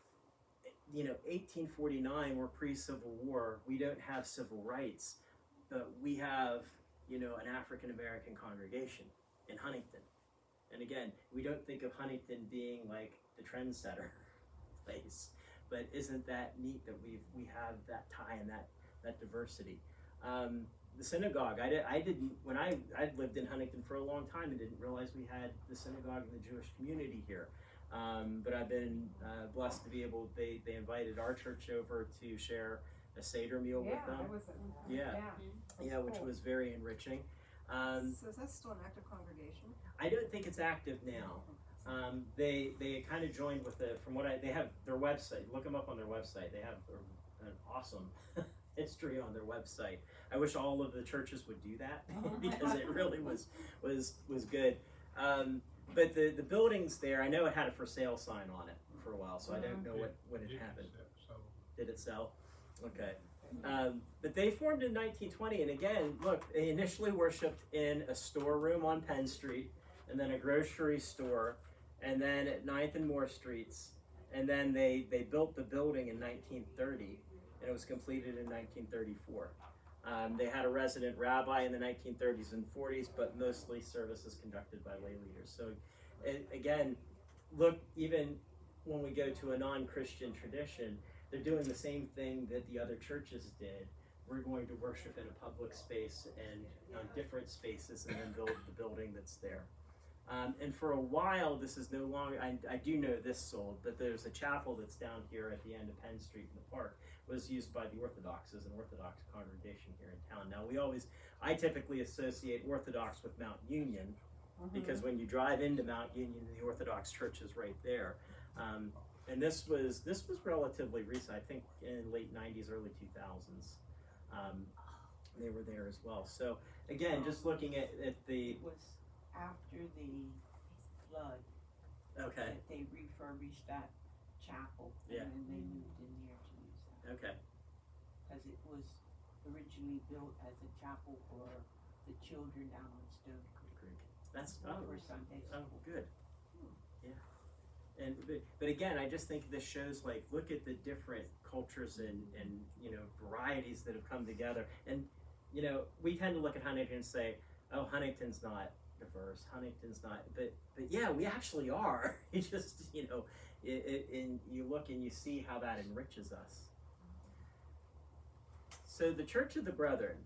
1849, we're pre-Civil War. We don't have civil rights, but we have, an African-American congregation in Huntingdon. And again, we don't think of Huntingdon being like the trendsetter place, but isn't that neat that we have that tie and that diversity? The synagogue, when I'd lived in Huntingdon for a long time and didn't realize we had the synagogue in the Jewish community here. But I've been blessed to be able, they invited our church over to share a Seder meal with them. Which was very enriching. So is that still an active congregation? I don't think it's active now. They kind of joined with they have their website. Look them up on their website. They have an awesome history on their website. I wish all of the churches would do that because it really was good. But the buildings there, I know it had a for sale sign on it for a while, so I don't know what had happened. Did it sell? Okay. But they formed in 1920, and again, look, they initially worshipped in a storeroom on Penn Street, and then a grocery store, and then at 9th and Moore Streets, and then they built the building in 1930, and it was completed in 1934. They had a resident rabbi in the 1930s and 40s, but mostly services conducted by lay leaders. So again, look, even when we go to a non-Christian tradition, they're doing the same thing that the other churches did. We're going to worship in a public space and different spaces and then build the building that's there. And for a while, this is no longer, I do know this sold, but there's a chapel that's down here at the end of Penn Street in the park, was used by the Orthodox as an Orthodox congregation here in town. Now I typically associate Orthodox with Mount Union, because when you drive into Mount Union, the Orthodox church is right there. And this was relatively recent, I think in late 90s, early 2000s. They were there as well. So again, just looking at the... It was after the flood. Okay. That they refurbished that chapel. Yeah. And then they moved in there to use that. Okay. Because it was originally built as a chapel for the children down on Stone Creek. That's For Sunday school. Oh, good. Yeah. And but again, I just think this shows, like, look at the different cultures and varieties that have come together. And we tend to look at Huntington and say, oh, Huntington's not diverse, Huntington's not, but yeah, we actually are. It's just, and you look and you see how that enriches us. So the Church of the Brethren.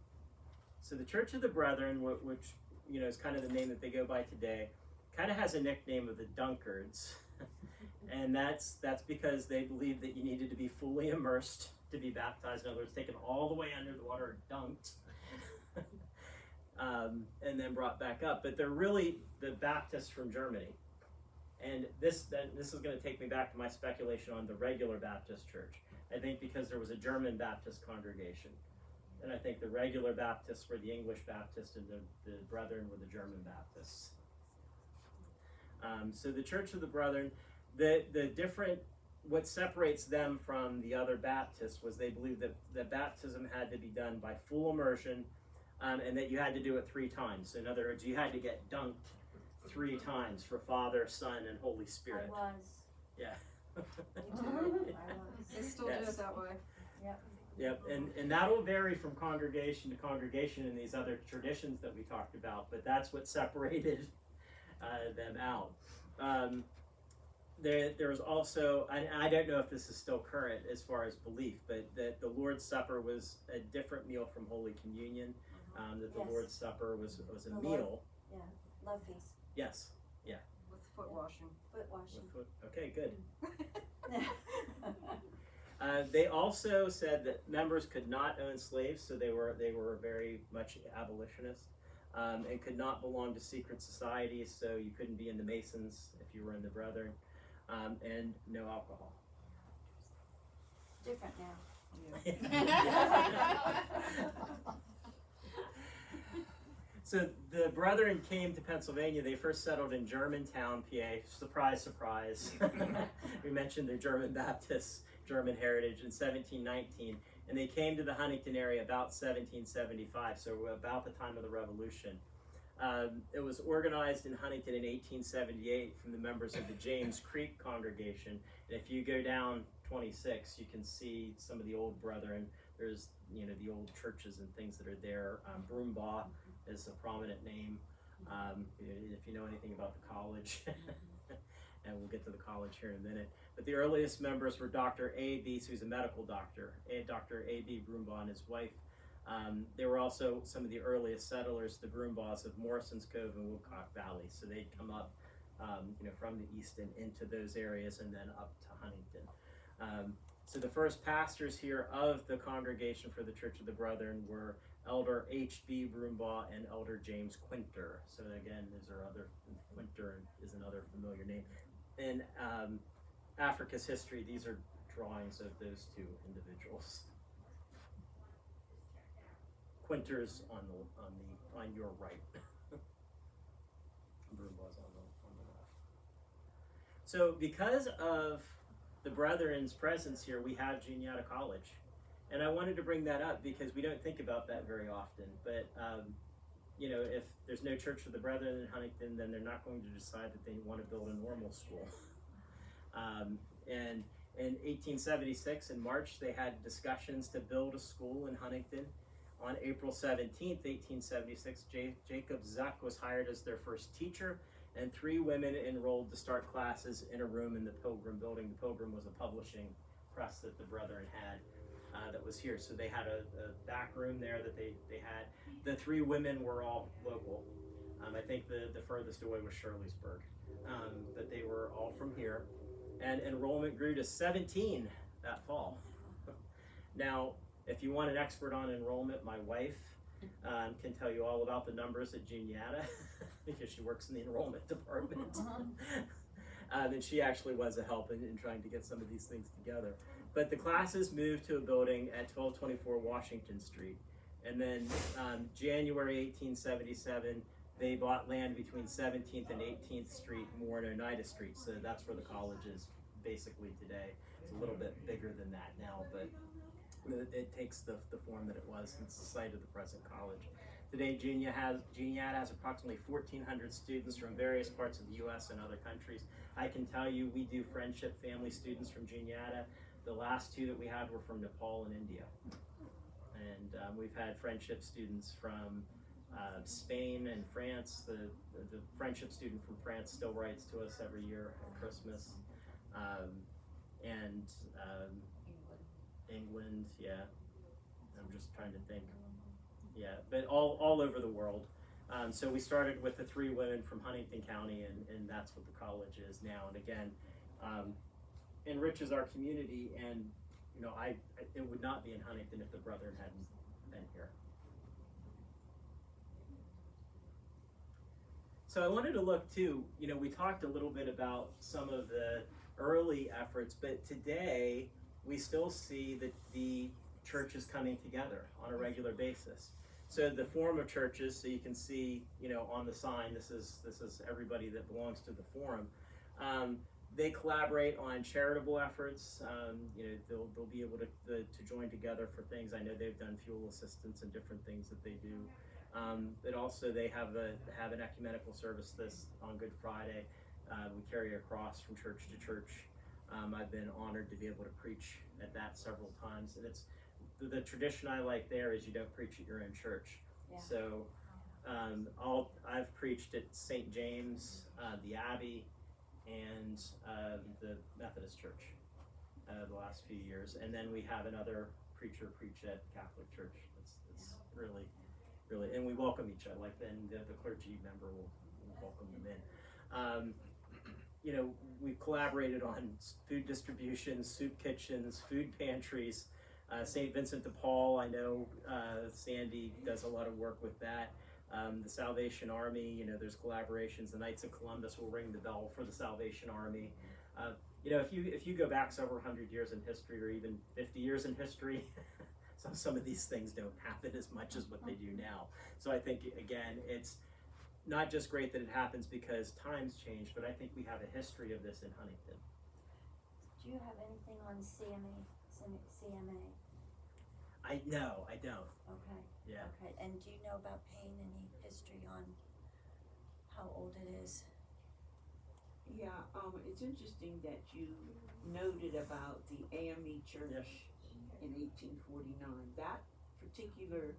So the Church of the Brethren, which is kind of the name that they go by today, kind of has a nickname of the Dunkards. And that's because they believed that you needed to be fully immersed to be baptized. In other words, taken all the way under the water and dunked. And then brought back up. But they're really the Baptists from Germany. And this is going to take me back to my speculation on the regular Baptist church. I think because there was a German Baptist congregation. And I think the regular Baptists were the English Baptists and the Brethren were the German Baptists. So the Church of the Brethren, what separates them from the other Baptists was they believed that baptism had to be done by full immersion, and that you had to do it 3 times. So in other words, you had to get dunked 3 times for Father, Son, and Holy Spirit. I was. Yeah. I was. They still do it that way. Yep, and that'll vary from congregation to congregation in these other traditions that we talked about, but that's what separated them out. There was also, I don't know if this is still current as far as belief, but that the Lord's Supper was a different meal from Holy Communion. That the Yes. Lord's Supper was a The meal. Yeah, love feast, Yes. With foot washing. foot washing. Okay, good. They also said that members could not own slaves, so they were very much abolitionists, and could not belong to secret societies, so you couldn't be in the Masons if you were in the Brethren, and no alcohol. Different now. So the Brethren came to Pennsylvania. They first settled in Germantown, PA. Surprise, surprise. We mentioned their German Baptists, German heritage in 1719. And they came to the Huntingdon area about 1775, so about the time of the Revolution. It was organized in Huntingdon in 1878 from the members of the James Creek congregation. And if you go down 26, you can see some of the old Brethren. There's, the old churches and things that are there. Broombaugh is a prominent name. If you know anything about the college, and we'll get to the college here in a minute. But the earliest members were Dr. A.B., so he's a medical doctor, Dr. A.B. Broombaugh and his wife. They were also some of the earliest settlers, the Broombaughs of Morrison's Cove and Woodcock Valley. So they'd come up, from the east and into those areas and then up to Huntingdon. So the first pastors here of the congregation for the Church of the Brethren were Elder H.B. Broombaugh and Elder James Quinter. So again, Quinter is another familiar name. In Africa's history, these are drawings of those two individuals. Quinter's on your right. Broombaugh's on the left. So because of the Brethren's presence here, we have Juniata College. And I wanted to bring that up because we don't think about that very often. But, if there's no Church of the Brethren in Huntingdon, then they're not going to decide that they want to build a normal school. And in 1876, in March, they had discussions to build a school in Huntingdon. On April 17th, 1876, Jacob Zuck was hired as their first teacher, and 3 women enrolled to start classes in a room in the Pilgrim building. The Pilgrim was a publishing press that the Brethren had that was here. So they had a back room there that they had. The 3 women were all local. I think the furthest away was Shirleysburg, but they were all from here. And enrollment grew to 17 that fall. Now, if you want an expert on enrollment, my wife can tell you all about the numbers at Juniata because she works in the enrollment department. And she actually was a help in trying to get some of these things together. But the classes moved to a building at 1224 Washington Street. And then January 1877, they bought land between 17th and 18th Street, more in Oneida Street. So that's where the college is basically today. It's a little bit bigger than that now, but it takes the form that it was, and it's the site of the present college. Today, Juniata has approximately 1,400 students from various parts of the U.S. and other countries. I can tell you we do friendship family students from Juniata. The last 2 that we had were from Nepal and India. And we've had friendship students from Spain and France. The friendship student from France still writes to us every year at Christmas. England, yeah. I'm just trying to think. Yeah, but all over the world. So we started with the 3 women from Huntingdon County, and that's what the college is now. And again, enriches our community, and it would not be in Huntingdon if the Brethren hadn't been here. So I wanted to look too, we talked a little bit about some of the early efforts, but today we still see that the church is coming together on a regular basis. So the Forum of Churches, so you can see, on the sign, this is everybody that belongs to the Forum. They collaborate on charitable efforts. They'll be able to join together for things. I know they've done fuel assistance and different things that they do. But also they have an ecumenical service on Good Friday. We carry a cross from church to church. I've been honored to be able to preach at that several times, and it's the tradition I like there is you don't preach at your own church. Yeah. So I've preached at St. James, the Abbey, and the Methodist Church the last few years, and then we have another preacher preach at Catholic Church. It's really, and we welcome each other. Like then the clergy member will welcome them in. We've collaborated on food distribution, soup kitchens, food pantries. St. Vincent de Paul, I know Sandy does a lot of work with that. The Salvation Army, there's collaborations. The Knights of Columbus will ring the bell for the Salvation Army. If you go back several hundred years in history, or even 50 years in history, some of these things don't happen as much as what they do now. So I think, again, it's not just great that it happens because times change, but I think we have a history of this in Huntingdon. Do you have anything on CMA? No, I don't. Okay. Yeah. Okay, and do you know about Payne, any history on how old it is? Yeah, it's interesting that you noted about the AME church in 1849. That particular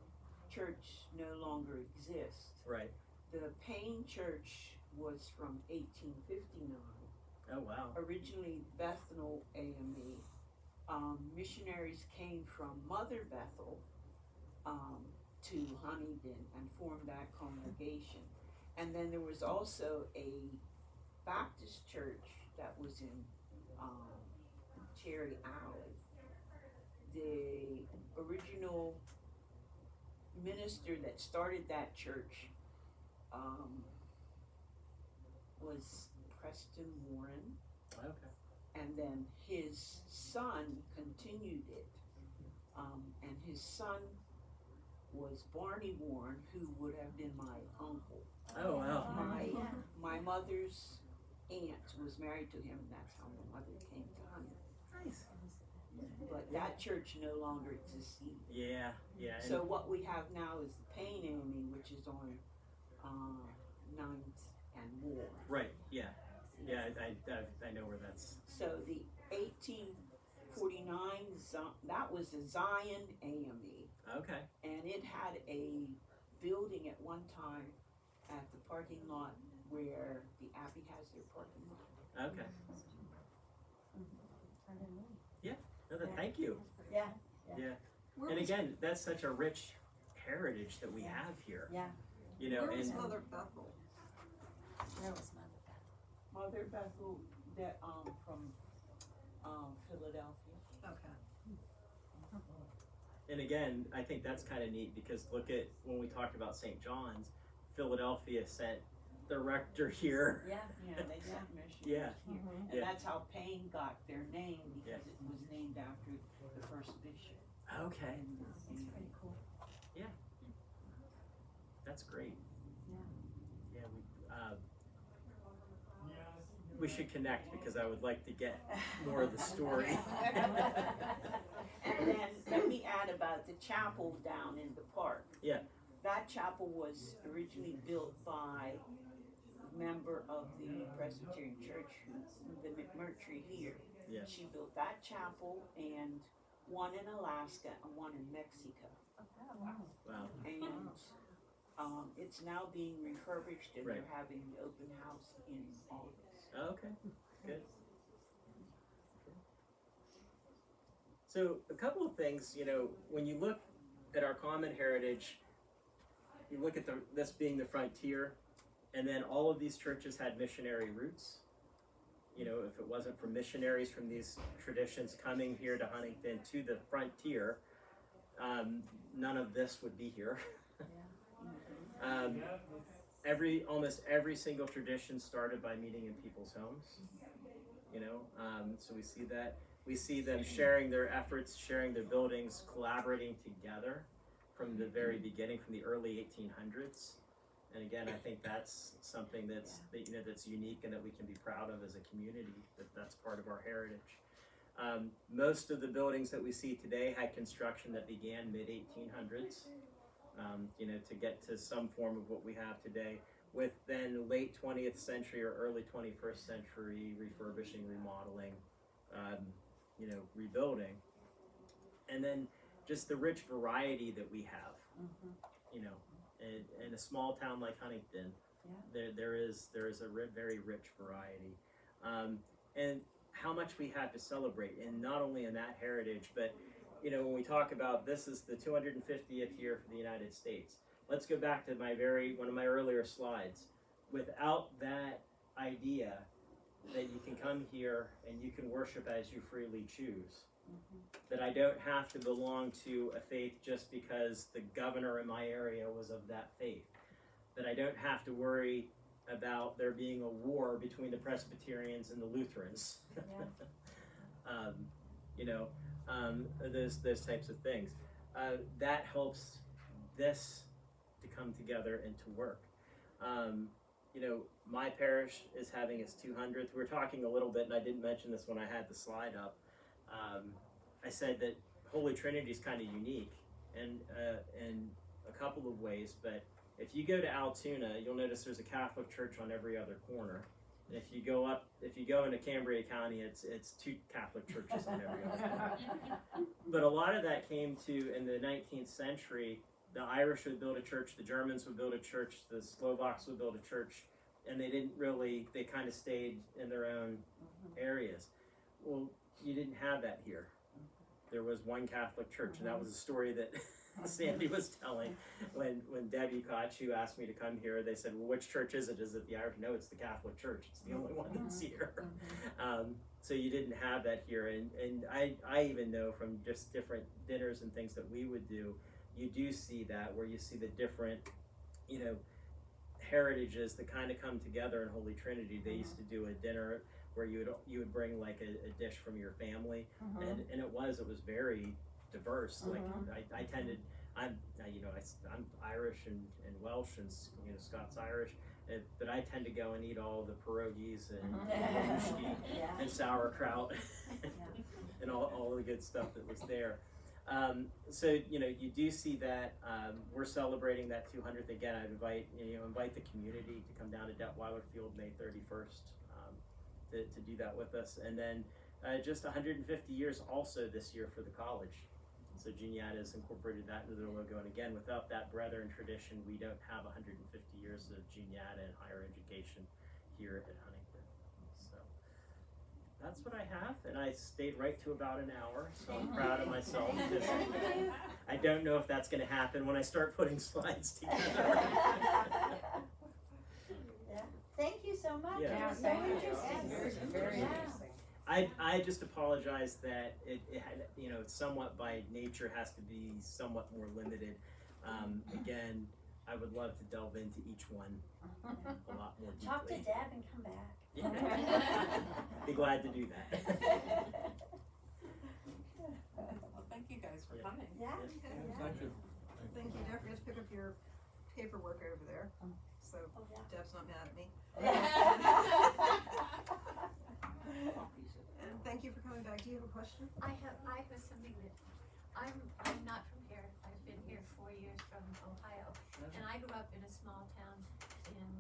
church no longer exists. Right. The Payne church was from 1859. Oh, wow. Originally Bethnal AME. Missionaries came from Mother Bethel to Huntingdon and formed that congregation. And then there was also a Baptist church that was in Cherry Alley. The original minister that started that church was Preston Warren. Okay. And then his son continued it. And his son was Barney Warren, who would have been my uncle. Oh, wow. My mother's aunt was married to him, and that's how my mother came to Huntingdon. Nice. But that church no longer exists either. Yeah, yeah. So what we have now is the Payne AME, which is on 9th and Moore. Right, yeah. Yeah, I know where that's. So the 1849, that was the Zion AME. Okay. And it had a building at one time at the parking lot where the Abbey has their parking lot. Okay. I don't know. No, thank you. Yeah. Yeah. Where And was, again, that's such a rich heritage that we have here. Yeah. You know, where was and Mother Bethel? Where was Mother Bethel? Mother Bethel, that from Philadelphia. Okay. and again, I think that's kind of neat because look at when we talked about St. John's, Philadelphia sent the rector here. Yeah. Yeah, they sent missionaries Yeah. here. Mhm. And that's how Payne got their name, because Yeah. it was named after the first bishop. Okay. That's pretty cool. That's great. Yeah. Yeah, we should connect because I would like to get more of the story. And then let me add about the chapel down in the park. Yeah. That chapel was originally built by a member of the Presbyterian Church, the McMurtry here. Yeah. She built that chapel and one in Alaska and one in Mexico. Wow. And it's now being refurbished and Right. they're having the open house in August. Oh, okay. Good. So a couple of things, you know, when you look at our common heritage, you look at this being the frontier, and then all of these churches had missionary roots. You know, if it wasn't for missionaries from these traditions coming here to Huntingdon to the frontier, none of this would be here. Almost every single tradition started by meeting in people's homes. You know, so we see that. We see them sharing their efforts, sharing their buildings, collaborating together from the very beginning, from the early 1800s. And again, I think that's something that's unique and that we can be proud of as a community. That's part of our heritage. Most of the buildings that we see today had construction that began mid-1800s. You know, to get to some form of what we have today, with then late 20th century or early 21st century refurbishing, remodeling, you know, rebuilding, and then just the rich variety that we have. You know, in a small town like Huntingdon, there is a very rich variety, and how much we have to celebrate, and not only in that heritage, but you know, when we talk about this is the 250th year for the United States. Let's go back to one of my earlier slides. Without that idea that you can come here and you can worship as you freely choose, that I don't have to belong to a faith just because the governor in my area was of that faith, that I don't have to worry about there being a war between the Presbyterians and the Lutherans. You know, those types of things. that helps this to come together and to work. You know, my parish is having its 200th. We were talking a little bit, and I didn't mention this when I had the slide up. I said that Holy Trinity is kind of unique in a couple of ways, but if you go to Altoona, you'll notice there's a Catholic church on every other corner. And if you go into Cambria County, it's 2 Catholic churches on every other corner. But a lot of that came to, in the 19th century, the Irish would build a church, the Germans would build a church, the Slovaks would build a church, and they kind of stayed in their own areas. Well, you didn't have that here. There was one Catholic church, and that was a story that Sandy was telling when Debbie Koch, who asked me to come here, they said, well, which church is it? Is it the Irish? No, it's the Catholic Church. It's the only one that's here. So you didn't have that here. And I even know from just different dinners and things that we would do, you do see that, where you see the different, you know, heritages that kind of come together in Holy Trinity. They used to do a dinner where you would bring like a dish from your family, and it was very diverse. Like I'm Irish and Welsh and, you know, Scots Irish, but I tend to go and eat all the pierogies and borscht and sauerkraut and all the good stuff that was there. So, you know, you do see that we're celebrating that 200th again. I invite the community to come down to Detweiler Field May 31st to do that with us, and then just 150 years also this year for the college. So Juniata has incorporated that into their logo, and again, without that brethren tradition, we don't have 150 years of Juniata and higher education here at Huntingdon. So that's what I have, and I stayed right to about an hour, so I'm proud of myself. I don't know if that's going to happen when I start putting slides together. Thank you so much. Yeah. It was so Thank you. interesting. Very Yeah. interesting. I just apologize that it had, you know, somewhat by nature has to be somewhat more limited. Again, I would love to delve into each one a lot more deeply. Talk to Deb and come back. Yeah. Be glad to do that. Well, thank you guys for coming. Yeah. Thank you. Thank you, Jeff, just pick up your paperwork over there, so Oh, yeah. Deb's not mad at me. And thank you for coming back. Do you have a question? I have something that, I'm not from here, I've been here 4 years from Ohio, and I grew up in a small town in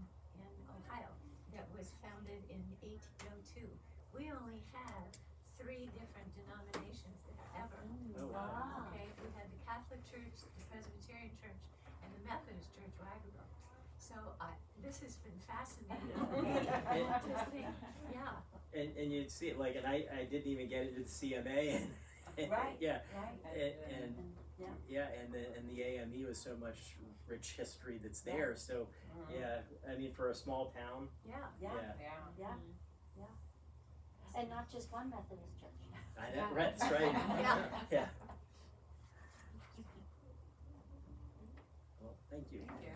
Ohio that was founded in 1802. We only had 3 different denominations there ever. Oh, wow. Okay, we had the Catholic Church, the Presbyterian Church, and the Methodist Church where I grew up. So this has been fascinating for me to think, yeah. And you'd see it, like, and I didn't even get into the CMA, and Right. yeah, Right. and the AME was so much rich history that's there. So yeah, I mean, for a small town, Yeah. Yeah. Yeah. And not just one Methodist church. I know, right, that's right. Yeah. Yeah. Well, thank you. Thank you.